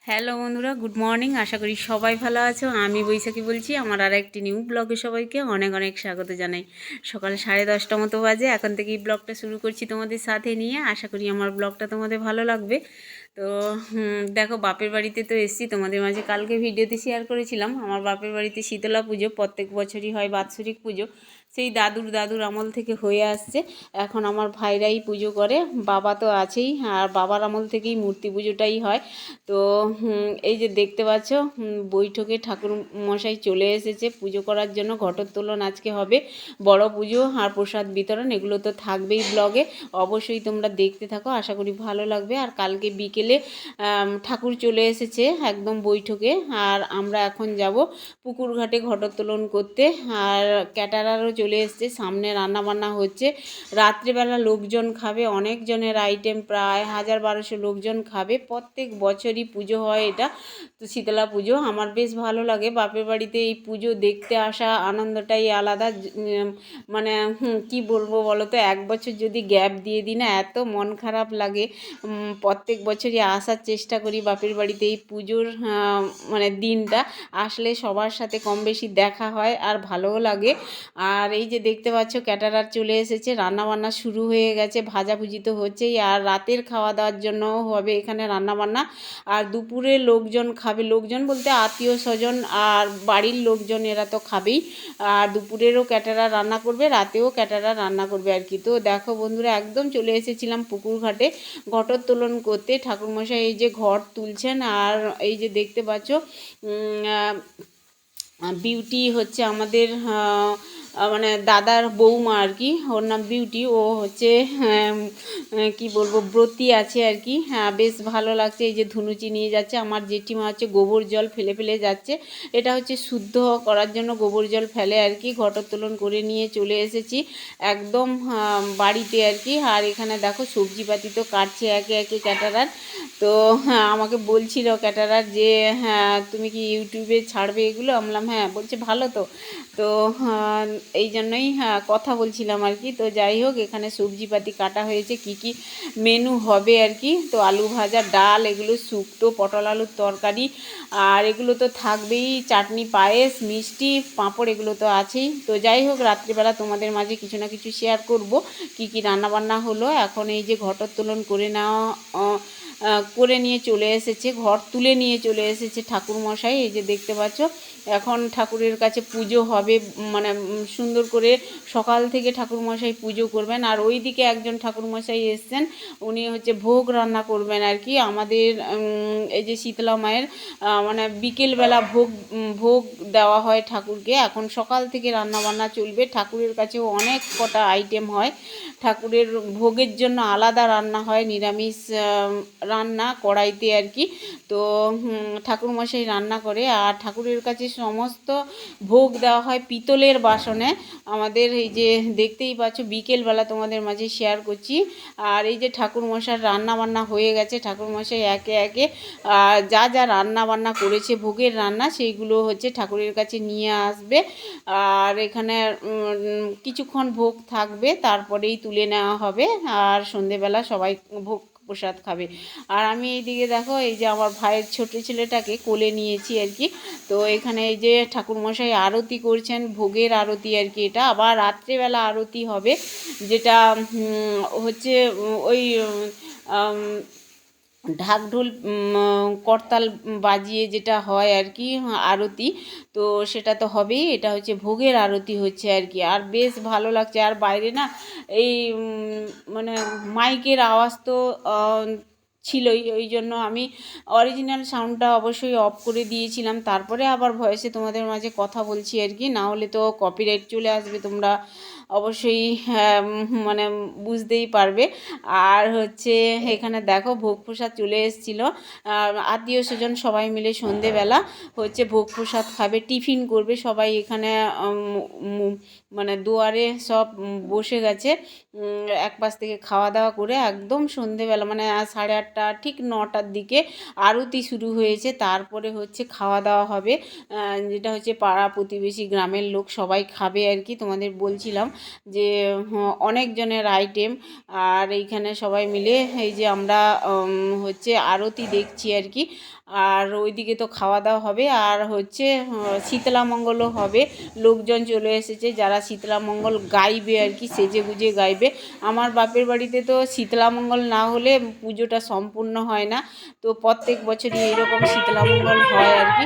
Hello বন্ধুরা, good morning. আশা করি সবাই ভালো আছো। আমি বৈশাখী বলছি। আমার আর একটি নিউ ব্লগে সবাইকে অনেক অনেক স্বাগত জানাই। সকাল 10:30 মতো বাজে। এখন থেকেই ব্লগটা শুরু করছি তোমাদের সাথে নিয়ে। আশা করি আমার ব্লগটা তোমাদের ভালো লাগবে। তো দেখো, বাপের বাড়িতে তো এসেছি। তোমাদের মাঝে কালকে ভিডিওতে শেয়ার করেছিলাম আমার বাপের বাড়িতে শীতলা পুজো প্রত্যেক বছরই হয়, বাৎসরিক পুজো। সেই দাদুর আমল থেকে হয়ে আসছে। এখন আমার ভাইরাই পুজো করে, বাবা তো আছেই, আর বাবার আমল থেকেই মূর্তি পুজোটাই হয়। তো এই যে দেখতে পাচ্ছ, বৈঠকে ঠাকুর মশাই চলে এসেছে পুজো করার জন্য। ঘটোত্তোলন আজকে হবে, বড় পুজো আর প্রসাদ বিতরণ এগুলো তো থাকবেই ব্লগে। অবশ্যই তোমরা দেখতে থাকো, আশা করি ভালো লাগবে। আর কালকে বিকেলে ঠাকুর চলে এসেছে একদম বৈঠকে। আর আমরা এখন যাব পুকুর ঘাটে ঘটোত্তোলন করতে। আর ক্যাটারারও চলে এসেছে, সামনে রান্নাবান্না হচ্ছে। রাত্রেবেলা লোকজন খাবে, অনেকজনের আইটেম, প্রায় 1000-1200 লোকজন খাবে। প্রত্যেক বছরই পুজো হয় এটা। তো শীতলা পুজো আমার বেশ ভালো লাগে। বাপের বাড়িতে এই পুজো দেখতে আসা আনন্দটাই আলাদা। মানে কি বলবো বলো তো, এক বছর যদি গ্যাপ দিয়ে দিই না, এত মন খারাপ লাগে। প্রত্যেক বছরই আসার চেষ্টা করি বাপের বাড়িতে। এই পুজোর মানে দিনটা আসলে সবার সাথে কম বেশি দেখা হয় আর ভালোও লাগে। আর এই যে দেখতে পাচ্ছ, ক্যাটারার চলে এসেছে, রান্নাবান্না শুরু হয়ে গেছে, ভাজাভুজি তো হচ্ছেই। আর রাতের খাওয়া দাওয়ার জন্যও হবে এখানে রান্নাবান্না। আর দুপুরে লোকজন খাবে, লোকজন বলতে আত্মীয় স্বজন আর বাড়ির লোকজন, এরা তো খাবেই। আর দুপুরেরও ক্যাটারার রান্না করবে, রাতেও ক্যাটারার রান্না করবে আর কি। তো দেখো বন্ধুরা, একদম চলে এসেছিলাম পুকুর ঘাটে ঘটোত্তোলন করতে। ঠাকুরমশাই এই যে ঘট তুলছেন। আর এই যে দেখতে পাচ্ছ, বিউটি হচ্ছে আমাদের মানে দাদার বৌমা আর কি, ওর নাম বিউটি। ও হচ্ছে কি বলবো, ব্রতী আছে আর কি। হ্যাঁ, বেশ ভালো লাগছে। এই যে ধুনুচি নিয়ে যাচ্ছে, আমার জেঠিমা হচ্ছে গোবর জল ফেলে ফেলে যাচ্ছে। এটা হচ্ছে শুদ্ধ করার জন্য গোবর জল ফেলে আর কি। ঘটোত্তোলন করে নিয়ে চলে এসেছি একদম বাড়িতে আর কি। আর এখানে দেখো সবজিপাতি তো কাটছে একে একে ক্যাটারার। তো হ্যাঁ, আমাকে বলছিল ক্যাটারার যে হ্যাঁ তুমি কি ইউটিউবে ছাড়বে এগুলো? আমলাম হ্যাঁ। বলছে ভালো তো। তো এই জন্যই কথা বলছিলাম আর কি। তো যাই হোক, এখানে সবজিপাতি কাটা হয়েছে, কি কি মেনু হবে আর কি। তো আলু ভাজা, ডাল, এগুলো শুক্তো, পটল আলুর তরকারি, আর এগুলো তো থাকবেই, চাটনি, পায়েস, মিষ্টি, পাঁপড়, এগুলো তো আছেই। তো যাই হোক, রাত্রিবেলা তোমাদের মাঝে কিছু না কিছু শেয়ার করব কি কি রান্নাবান্না হলো। এখন এই যে ঘটোত্তোলন করে নিয়ে চলে এসেছে, ঘর তুলে নিয়ে চলে এসেছে ঠাকুরমশাই। এই যে দেখতে পাচ্ছ, এখন ঠাকুরের কাছে পুজো হবে। মানে সুন্দর করে সকাল থেকে ঠাকুরমশাই পুজো করবেন। আর ওই দিকে একজন ঠাকুরমশাই এসছেন, উনি হচ্ছে ভোগ রান্না করবেন আর কি। আমাদের এই যে শীতলা মায়ের মানে বিকেলবেলা ভোগ ভোগ দেওয়া হয় ঠাকুরকে। এখন সকাল থেকে রান্নাবান্না চলবে। ঠাকুরের কাছেও অনেক কটা আইটেম হয়। ঠাকুরের ভোগের জন্য আলাদা রান্না হয়, নিরামিষ রান্না কড়াইতে আর কি। তো ঠাকুরমশাই রান্না করে। আর ঠাকুরের কাছে সমস্ত ভোগ দেওয়া হয় পিতলের বাসনে। আমাদের এই যে দেখতেই পাচ্ছ, বিকেলবেলা তোমাদের মাঝে শেয়ার করছি। আর এই যে ঠাকুরমশাই রান্না বান্না হয়ে গেছে, ঠাকুরমশাই একে একে যা যা রান্না বান্না করেছে ভোগের রান্না, সেইগুলো হচ্ছে ঠাকুরের কাছে নিয়ে আসবে। আর এখানে কিছুক্ষণ ভোগ থাকবে, তারপরেই তুলে নেওয়া হবে। আর সন্ধেবেলা সবাই ভোগ প্রসাদ খাবে। আর আমি এইদিকে দেখো, এই যে আমার ভাইয়ের ছোট ছেলেটাকে কোলে নিয়েছি আর কি। তো এখানে এই যে ঠাকুরমশাই আরতি করছেন, ভোগের আরতি আর কি। এটা আবার রাত্রেবেলা আরতি হবে, যেটা হচ্ছে ওই ঢাক ঢোল করতাল বাজিয়ে যেটা হয় আর কি আরতি। তো সেটা তো হবেই, এটা হচ্ছে ভোগের আরতি হচ্ছে আর কি। আর বেশ ভালো লাগছে। আর বাইরে না এই মানে মাইকের আওয়াজ তো ছিলই, ওই জন্য আমি অরিজিনাল সাউন্ডটা অবশ্যই অফ করে দিয়েছিলাম। তারপরে আবার ভয়েসে তোমাদের মাঝে কথা বলছি আর কি, না হলে তো কপিরাইট চলে আসবে, তোমরা অবশ্যই মানে বুঝতেই পারবে। আর হচ্ছে এখানে দেখো ভোগ প্রসাদ চলে এসেছিলো। আত্মীয় স্বজন সবাই মিলে সন্ধেবেলা হচ্ছে ভোগ প্রসাদ খাবে, টিফিন করবে সবাই। এখানে মানে দুয়ারে সব বসে গেছে। এক পাশ থেকে খাওয়া দাওয়া করে একদম সন্ধেবেলা, মানে 8:30 ঠিক 9টার দিকে আরতি শুরু হয়েছে। তারপরে হচ্ছে খাওয়া দাওয়া হবে, যেটা হচ্ছে পাড়া প্রতিবেশী গ্রামের লোক সবাই খাবে আর কি। তোমাদের বলছিলাম যে অনেকজনের আইটেম। আর এইখানে সবাই মিলে এই যে আমরা হচ্ছে আরতি দেখছি আর কি। আর ওইদিকে তো খাওয়া দাওয়া হবে, আর হচ্ছে শীতলা মঙ্গলও হবে। লোকজন চলে এসেছে যারা শীতলা মঙ্গল গাইবে আর কি, সেজে গুজে গাইবে। আমার বাপের বাড়িতে তো শীতলা মঙ্গল না হলে পুজোটা সম্পূর্ণ হয় না, তো প্রত্যেক বছরই এইরকম শীতলা মঙ্গল হয় আর কি।